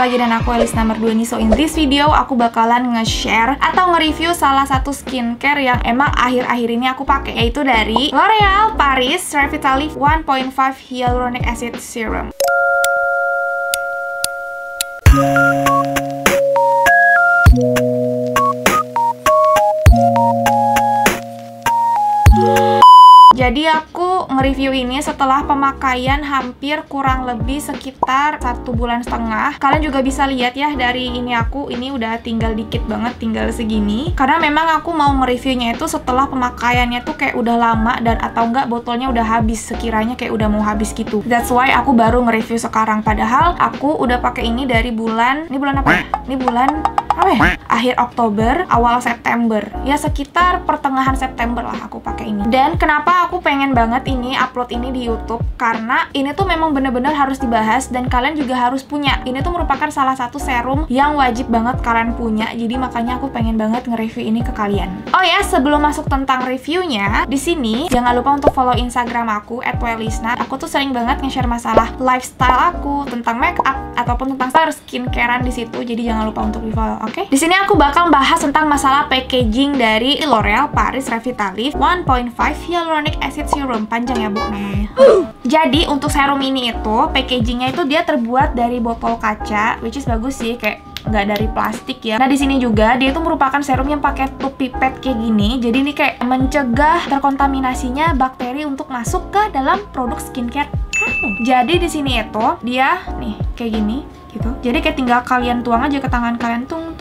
lagi dan aku Elisna Merdueni. So in this video aku bakalan nge-share atau nge-review salah satu skincare yang emang akhir-akhir ini aku pakai, yaitu dari L'Oreal Paris Revitalift 1.5 Hyaluronic Acid Serum. Jadi aku nge-review ini setelah pemakaian hampir kurang lebih sekitar 1,5 bulan. Kalian juga bisa lihat ya dari ini ini udah tinggal dikit banget, tinggal segini. Karena memang aku mau nge-reviewnya itu setelah pemakaiannya tuh kayak udah lama dan atau enggak botolnya udah habis, sekiranya kayak udah mau habis gitu. That's why aku baru nge-review sekarang. Padahal aku udah pakai ini dari bulan, ini bulan apa ya? Ini bulan apa ya? Akhir Oktober, awal September. Ya sekitar pertengahan September lah aku pakai ini. Dan kenapa aku pengen banget ini upload ini di YouTube? Karena ini tuh memang bener-bener harus dibahas dan kalian juga harus punya. Ini tuh merupakan salah satu serum yang wajib banget kalian punya. Jadi makanya aku pengen banget nge-review ini ke kalian. Oh ya, sebelum masuk tentang reviewnya, di sini jangan lupa untuk follow Instagram aku @elisna. Aku tuh sering banget nge-share masalah lifestyle aku, tentang makeup ataupun tentang skincarean di situ. Jadi jangan lupa untuk di-follow, oke? Di sini aku bakal bahas tentang masalah packaging dari L'Oreal Paris Revitalift 1.5 Hyaluronic Acid Serum. Panjang ya, Bu, namanya. Jadi untuk serum ini itu packagingnya itu dia terbuat dari botol kaca, which is bagus sih, kayak nggak dari plastik ya. Nah di sini juga dia itu merupakan serum yang pakai tube pipet kayak gini. Jadi ini kayak mencegah terkontaminasinya bakteri untuk masuk ke dalam produk skincare kamu. Jadi di sini itu dia nih kayak gini gitu. Jadi kayak tinggal kalian tuang aja ke tangan kalian, tung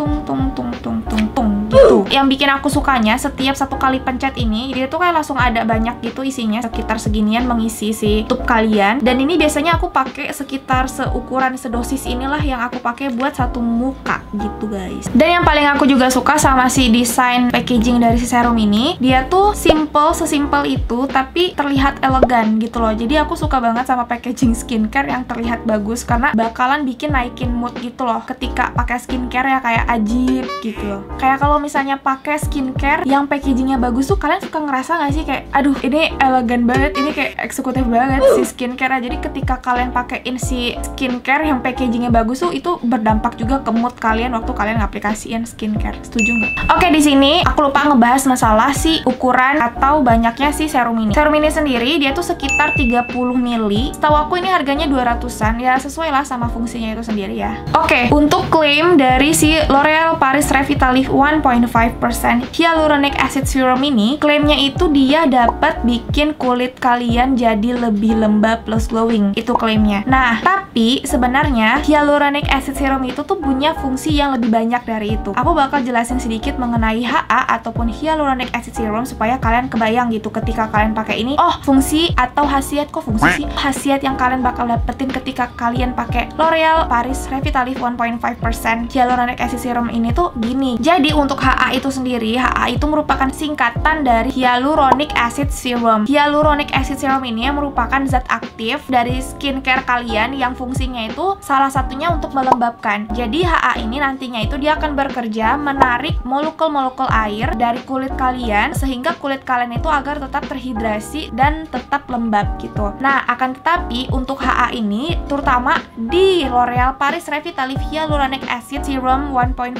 gitu. Yang bikin aku sukanya setiap satu kali pencet ini dia tuh kayak langsung ada banyak gitu isinya, sekitar seginian mengisi si tube kalian. Dan ini biasanya aku pakai sekitar seukuran sedosis inilah yang aku pakai buat satu muka gitu guys. Dan yang paling aku juga suka sama si desain packaging dari si serum ini, dia tuh simple, sesimpel itu tapi terlihat elegan gitu loh. Jadi aku suka banget sama packaging skincare yang terlihat bagus karena bakalan bikin naikin mood gitu loh ketika pakai skincare ya, kayak ajib gitu loh. Kayak kalau misalnya pakai skincare yang packagingnya bagus tuh kalian suka ngerasa gak sih kayak aduh ini elegan banget, ini kayak eksekutif banget si skincare. Jadi ketika kalian pakein si skincare yang packagingnya bagus tuh itu berdampak juga ke mood kalian waktu kalian ngaplikasiin skincare. Setuju nggak? Oke, di sini aku lupa ngebahas masalah si ukuran atau banyaknya si serum ini. Serum ini sendiri dia tuh sekitar 30 ml. Setahu aku ini harganya 200-an ya, sesuai lah sama fungsinya itu sendiri ya. Oke, untuk klaim dari si L'Oreal Paris Revitalift 1.5% Hyaluronic Acid Serum ini, klaimnya itu dia dapat bikin kulit kalian jadi lebih lembab plus glowing. Itu klaimnya. Nah, tapi sebenarnya Hyaluronic Acid Serum itu tuh punya fungsi yang lebih banyak dari itu. Aku bakal jelasin sedikit mengenai HA ataupun Hyaluronic Acid Serum supaya kalian kebayang gitu ketika kalian pakai ini. Oh, fungsi atau khasiat, kok fungsi sih? Khasiat yang kalian bakal dapetin ketika kalian pakai L'Oreal Paris Revitalift 1.5% Hyaluronic Acid Serum ini tuh gini. Jadi untuk HA itu sendiri, HA itu merupakan singkatan dari Hyaluronic Acid Serum. Hyaluronic Acid Serum ini yang merupakan zat aktif dari skincare kalian yang fungsinya itu salah satunya untuk melembabkan. Jadi HA ini nantinya itu dia akan bekerja menarik molekul-molekul air dari kulit kalian sehingga kulit kalian itu agar tetap terhidrasi dan tetap lembab gitu. Nah, akan tetapi untuk HA ini terutama di L'Oreal Paris Revitalift Hyaluronic Acid Serum 1.5%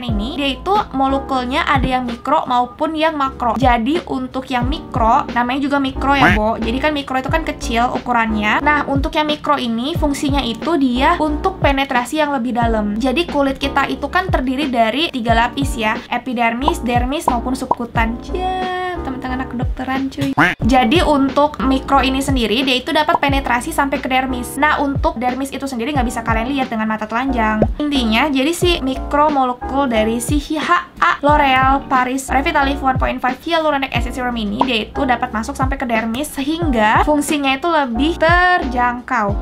ini, dia itu molekulnya ada yang mikro maupun yang makro. Jadi untuk yang mikro, namanya juga mikro ya, Bo. Jadi kan mikro itu kan kecil ukurannya. Nah, untuk yang mikro ini fungsinya itu dia untuk penetrasi yang lebih dalam. Jadi kulit kita itu kan terdiri dari 3 lapis ya, epidermis, dermis maupun subkutan. Teman-teman anak kedokteran cuy. Jadi untuk mikro ini sendiri dia itu dapat penetrasi sampai ke dermis. Nah, untuk dermis itu sendiri nggak bisa kalian lihat dengan mata telanjang. Intinya jadi si mikro molekul dari si HA L'Oreal Paris Revitalift 1.5 Hyaluronic Acid Serum ini dia itu dapat masuk sampai ke dermis sehingga fungsinya itu lebih terjangkau.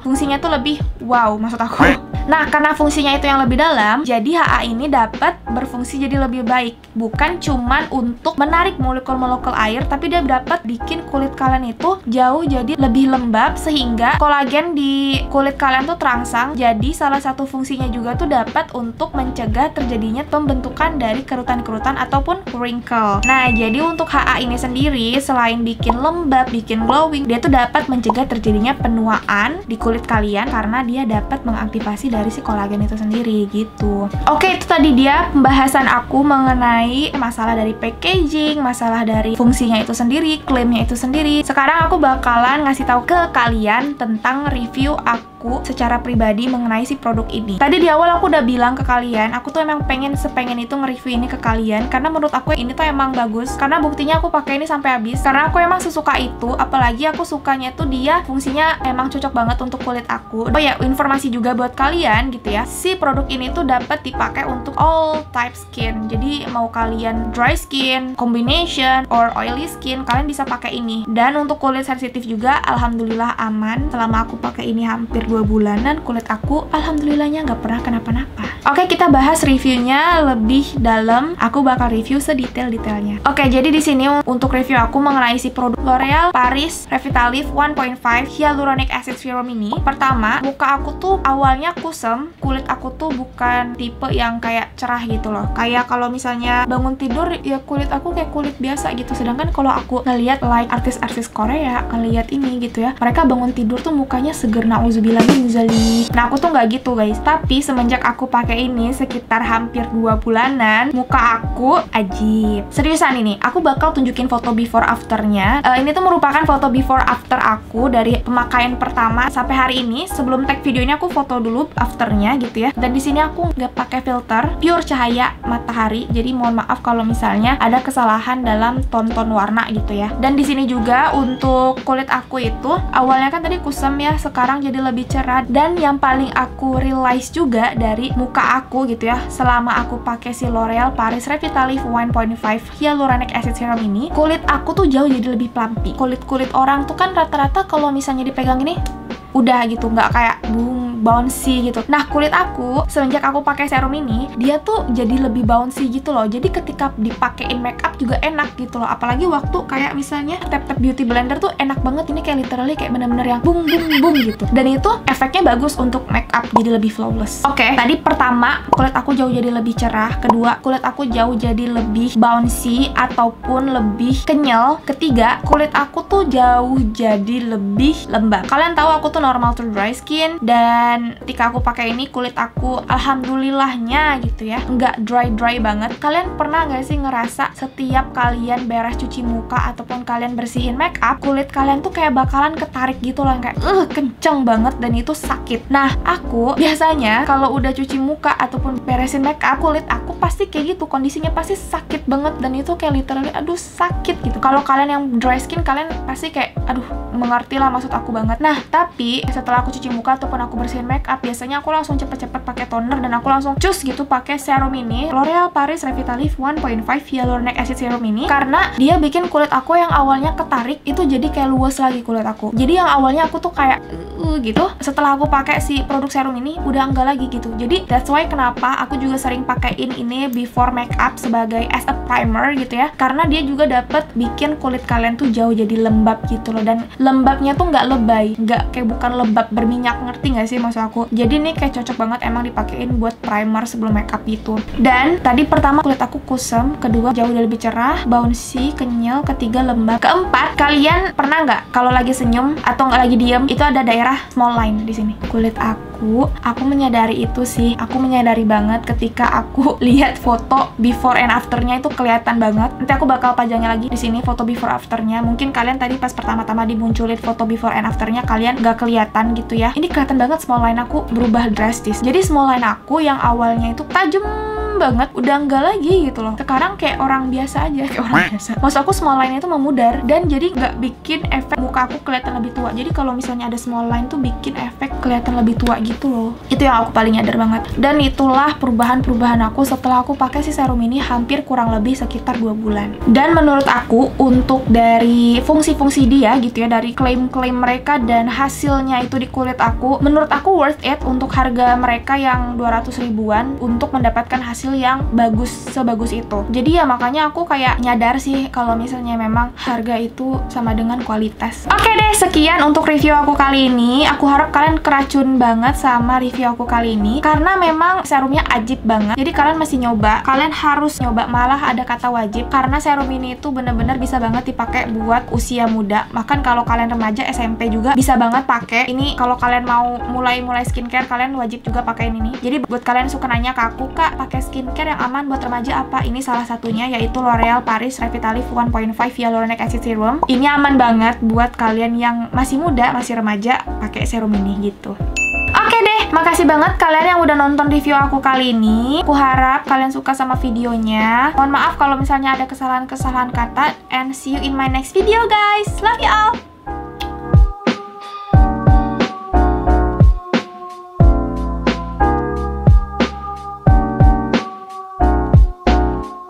Fungsinya itu lebih wow maksud aku. Nah, karena fungsinya itu yang lebih dalam, jadi HA ini dapat berfungsi jadi lebih baik. Bukan cuman untuk menarik molekul-molekul air, tapi dia dapat bikin kulit kalian itu jauh jadi lebih lembab sehingga kolagen di kulit kalian tuh terangsang. Jadi salah satu fungsinya juga tuh dapat untuk mencegah terjadinya pembentukan dari kerutan-kerutan ataupun wrinkle. Nah, jadi untuk HA ini sendiri selain bikin lembab, bikin glowing, dia tuh dapat mencegah terjadinya penuaan di kulit kalian karena dia dapat mengaktifasi dari si kolagen itu sendiri gitu. Oke, itu tadi dia pembahasan aku mengenai masalah dari packaging, masalah dari fungsinya itu sendiri, klaimnya itu sendiri. Sekarang aku bakalan ngasih tahu ke kalian tentang review aku secara pribadi mengenai si produk ini. Tadi di awal aku udah bilang ke kalian, aku tuh emang sepengen itu nge-review ini ke kalian karena menurut aku ini tuh emang bagus. Karena buktinya aku pakai ini sampai habis. Karena aku emang sesuka itu, apalagi aku sukanya tuh dia fungsinya emang cocok banget untuk kulit aku. Oh ya, informasi juga buat kalian gitu ya. Si produk ini tuh dapat dipakai untuk all type skin. Jadi mau kalian dry skin, combination, or oily skin, kalian bisa pakai ini. Dan untuk kulit sensitif juga, alhamdulillah aman. Selama aku pakai ini hampir 2 bulanan, kulit aku alhamdulillahnya nggak pernah kenapa-napa. Oke, kita bahas reviewnya lebih dalam. Aku bakal review sedetail-detailnya. Oke, jadi di sini untuk review aku mengenai si produk L'Oreal Paris Revitalift 1.5 Hyaluronic Acid Serum ini. Pertama, muka aku tuh awalnya kusem. Kulit aku tuh bukan tipe yang kayak cerah gitu loh. Kayak kalau misalnya bangun tidur ya kulit aku kayak kulit biasa gitu. Sedangkan kalau aku ngeliat like artis-artis Korea, ngeliat ini gitu ya, mereka bangun tidur tuh mukanya seger, nauzubillah min dzalik. Nah, aku tuh nggak gitu guys. Tapi semenjak aku pakai ini sekitar hampir 2 bulanan, muka aku ajib. Seriusan ini, aku bakal tunjukin foto before afternya. Ini tuh merupakan foto before after aku dari pemakaian pertama sampai hari ini. Sebelum tag video ini aku foto dulu afternya gitu ya. Dan di sini aku nggak pakai filter, pure cahaya matahari. Jadi mohon maaf kalau misalnya ada kesalahan dalam ton-ton warna gitu ya. Dan di sini juga untuk kulit aku itu awalnya kan tadi kusam ya, sekarang jadi lebih cerah. Dan yang paling aku realize juga dari muka aku gitu ya, selama aku pakai si L'Oreal Paris Revitalift 1.5 Hyaluronic Acid Serum ini, kulit aku tuh jauh jadi lebih plumpy. Kulit orang tuh kan rata-rata kalau misalnya dipegang ini udah gitu, nggak kayak bouncy gitu. Nah, kulit aku semenjak aku pakai serum ini, dia tuh jadi lebih bouncy gitu loh. Jadi ketika dipakein makeup juga enak gitu loh. Apalagi waktu kayak misalnya tap-tap beauty blender tuh enak banget. Ini kayak literally kayak bener-bener yang bung gitu. Dan itu efeknya bagus untuk makeup, jadi lebih flawless. Oke, tadi pertama kulit aku jauh jadi lebih cerah. Kedua, kulit aku jauh jadi lebih bouncy ataupun lebih kenyal. Ketiga, kulit aku tuh jauh jadi lebih lembab. Kalian tahu aku tuh normal to dry skin, dan ketika aku pakai ini kulit aku alhamdulillahnya gitu ya nggak dry banget. Kalian pernah nggak sih ngerasa setiap kalian beres cuci muka ataupun kalian bersihin makeup, kulit kalian tuh kayak bakalan ketarik gitu loh, kayak kenceng banget dan itu sakit. Nah, aku biasanya kalau udah cuci muka ataupun beresin makeup, kulit aku pasti kayak gitu, kondisinya pasti sakit banget dan itu kayak literally aduh sakit gitu. Kalau kalian yang dry skin, kalian pasti kayak aduh mengerti lah maksud aku banget. Nah, tapi setelah aku cuci muka ataupun aku bersihin makeup, biasanya aku langsung cepet-cepet pakai toner dan aku langsung cus gitu pakai serum ini, L'Oreal Paris Revitalift 1.5 Hyaluronic Acid Serum ini, karena dia bikin kulit aku yang awalnya ketarik itu jadi kayak luas lagi kulit aku. Jadi yang awalnya aku tuh kayak gitu, setelah aku pakai si produk serum ini udah enggak lagi gitu. Jadi that's why kenapa aku juga sering pakein ini before makeup sebagai as a primer gitu ya, karena dia juga dapat bikin kulit kalian tuh jauh jadi lembab gitu loh. Dan lembabnya tuh nggak lebay, nggak kayak bukan lembab berminyak, ngerti nggak sih maksud aku? Jadi ini kayak cocok banget emang dipakein buat primer sebelum makeup gitu. Dan tadi pertama kulit aku kusam, kedua jauh lebih cerah, bouncy, kenyal, ketiga lembab, keempat kalian pernah nggak kalau lagi senyum atau nggak lagi diem itu ada daerah small line di sini kulit aku menyadari itu sih. Aku menyadari banget ketika aku lihat foto before and afternya itu kelihatan banget. Nanti aku bakal pajangnya lagi di sini foto before afternya. Mungkin kalian tadi pas pertama-tama dimunculin foto before and afternya kalian nggak kelihatan gitu ya. Ini kelihatan banget small line aku berubah drastis. Jadi small line aku yang awalnya itu tajam banget udah enggak lagi gitu loh. Sekarang kayak orang biasa aja, kayak orang biasa. Maksud aku small line itu memudar dan jadi nggak bikin efek muka aku kelihatan lebih tua. Jadi kalau misalnya ada small line tuh bikin efek kelihatan lebih tua gitu loh. Itu yang aku paling nyadar banget. Dan itulah perubahan-perubahan aku setelah aku pakai si serum ini hampir kurang lebih sekitar 2 bulan. Dan menurut aku untuk dari fungsi-fungsi dia gitu ya, dari klaim-klaim mereka dan hasilnya itu di kulit aku, menurut aku worth it untuk harga mereka yang 200 ribuan untuk mendapatkan hasil hasil yang sebagus itu. Jadi ya makanya aku kayak nyadar sih kalau misalnya memang harga itu sama dengan kualitas. Oke deh, sekian untuk review aku kali ini. Aku harap kalian keracun banget sama review aku kali ini karena memang serumnya ajib banget. Jadi kalian mesti nyoba, kalian harus nyoba, malah ada kata wajib karena serum ini itu bener-bener bisa banget dipakai buat usia muda. Bahkan kalau kalian remaja SMP juga bisa banget pakai. Ini kalau kalian mau mulai skincare, kalian wajib juga pakai ini. Jadi buat kalian suka nanya ke aku, Kak, pakai skincare yang aman buat remaja apa? Ini salah satunya, yaitu L'Oreal Paris Revitalift 1.5 Hyaluronic Acid Serum. Ini aman banget buat kalian yang masih muda, masih remaja, pakai serum ini gitu. Oke deh, makasih banget kalian yang udah nonton review aku kali ini. Aku harap kalian suka sama videonya. Mohon maaf kalau misalnya ada kesalahan-kesalahan kata, and see you in my next video guys. Love you all.